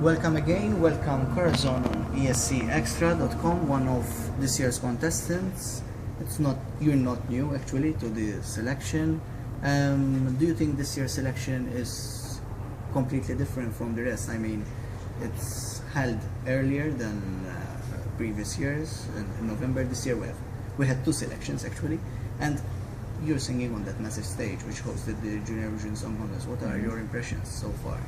Welcome again, welcome Corazon on escXtra.com, one of this year's contestants. You're not new actually to the selection. Do you think this year's selection is completely different from the rest? I mean, it's held earlier than previous years. In November this year we had two selections actually, and you're singing on that massive stage which hosted the Junior Eurovision Song Contest. What are your impressions so far?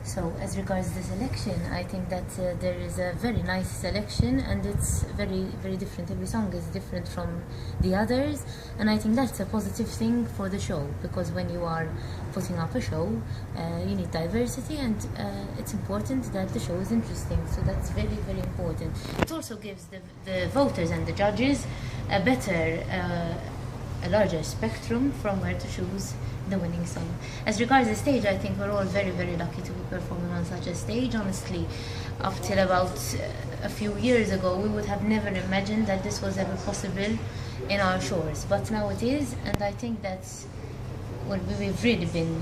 So, as regards the selection, I think that there is a very nice selection, and it's very, very different. Every song is different from the others, and I think that's a positive thing for the show, because when you are putting up a show, you need diversity, and it's important that the show is interesting. So that's very, very important. It also gives the voters and the judges a better, a larger spectrum from where to choose the winning song. As regards the stage, I think we're all very, very lucky to be performing on such a stage. Honestly, up till about a few years ago, we would have never imagined that this was ever possible in our shores. But now it is, and I think that's we've really been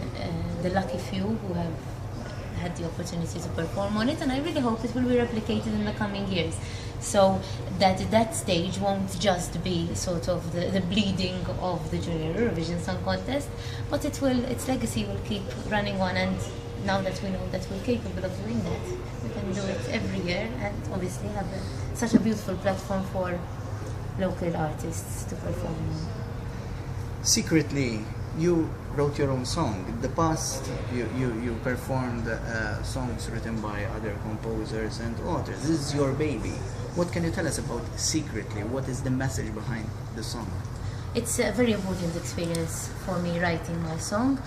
the lucky few who have had the opportunity to perform on it, and I really hope it will be replicated in the coming years. So that stage won't just be sort of the bleeding of the Junior Eurovision Song Contest, but its legacy will keep running on, and now that we know that we're capable of doing that, we can do it every year, and obviously have such a beautiful platform for local artists to perform on. Secretly, you wrote your own song. In the past, you performed songs written by other composers and authors. This is your baby. What can you tell us about Secretly? What is the message behind the song? It's a very important experience for me writing my song.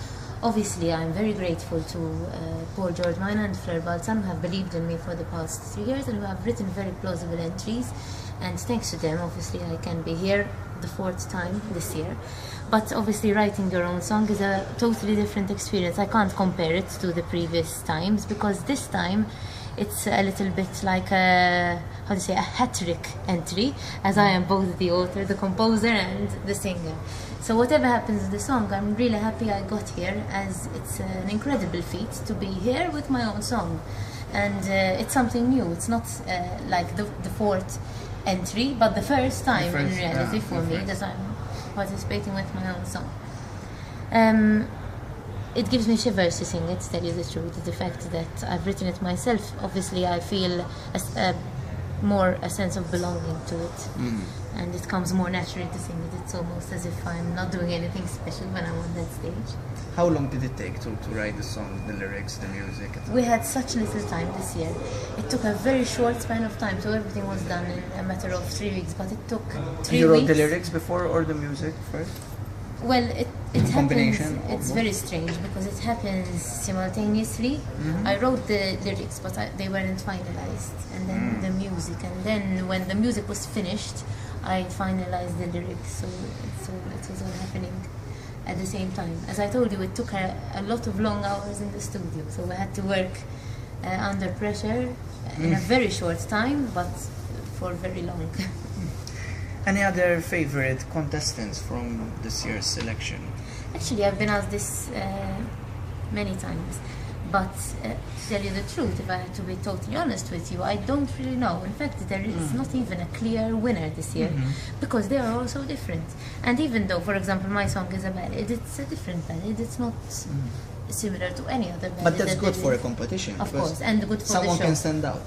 Obviously, I'm very grateful to Paul George Mina and Fleur Balsam, who have believed in me for the past 3 years and who have written very plausible entries. And thanks to them, obviously, I can be here the 4th time this year. But obviously, writing your own song is a totally different experience. I can't compare it to the previous times, because this time it's a little bit like a hat-trick entry, as I am both the author, the composer, and the singer. So whatever happens in the song, I'm really happy I got here, as it's an incredible feat to be here with my own song. And it's something new. It's not like the 4th entry, but the first time in reality for me that I'm participating with my own song. It gives me shivers to sing it, to tell you the truth. The fact that I've written it myself, obviously I feel more a sense of belonging to it, and it comes more naturally to sing it. It's almost as if I'm not doing anything special when I'm on that stage. How long did it take to write the song, the lyrics, the music? We had such little time this year. It took a very short span of time, so everything was done in a matter of 3 weeks, but it took 3 weeks. You wrote the lyrics before or the music first? Well, it happens, it's both? very strange because it happens simultaneously. I wrote the lyrics, but they weren't finalized, and then the music, and then when the music was finished, I finalized the lyrics, so it was all happening at the same time. As I told you, it took a lot of long hours in the studio, so we had to work under pressure in a very short time, but for very long. Any other favorite contestants from this year's selection? Actually, I've been asked this many times, but to tell you the truth, if I had to be totally honest with you, I don't really know. In fact, there is not even a clear winner this year, because they are all so different. And even though, for example, my song is a ballad, it's a different ballad. It's not similar to any other ballad. But that's good for a competition. Of course, and good for the show. Someone can stand out.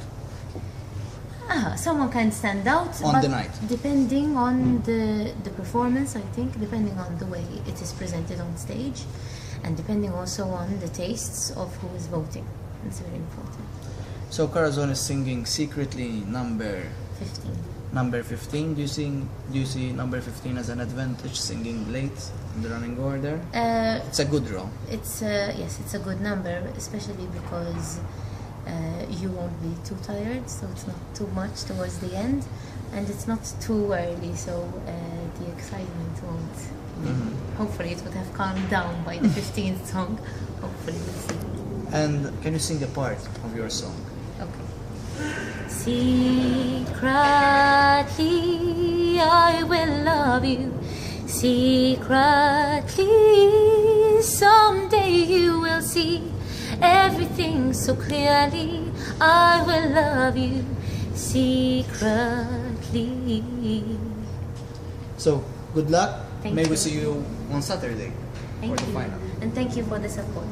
Someone can stand out on the night, depending on the performance, I think, depending on the way it is presented on stage, and depending also on the tastes of who is voting. It's very important. So Corazon is singing Secretly number 15. Number 15. Do you see number 15 as an advantage, singing late in the running order? It's a good row. Yes, it's a good number, especially because you won't be too tired, so it's not too much towards the end, and it's not too early, so the excitement won't. Hopefully it would have calmed down by the 15th song. Hopefully we'll see. And can you sing a part of your song? Okay. Secretly I will love you. Secretly someday you will see. everything so clearly. I will love you secretly. So, good luck. Thank May we you. see you on Saturday Thank for the you. final. And thank you for the support.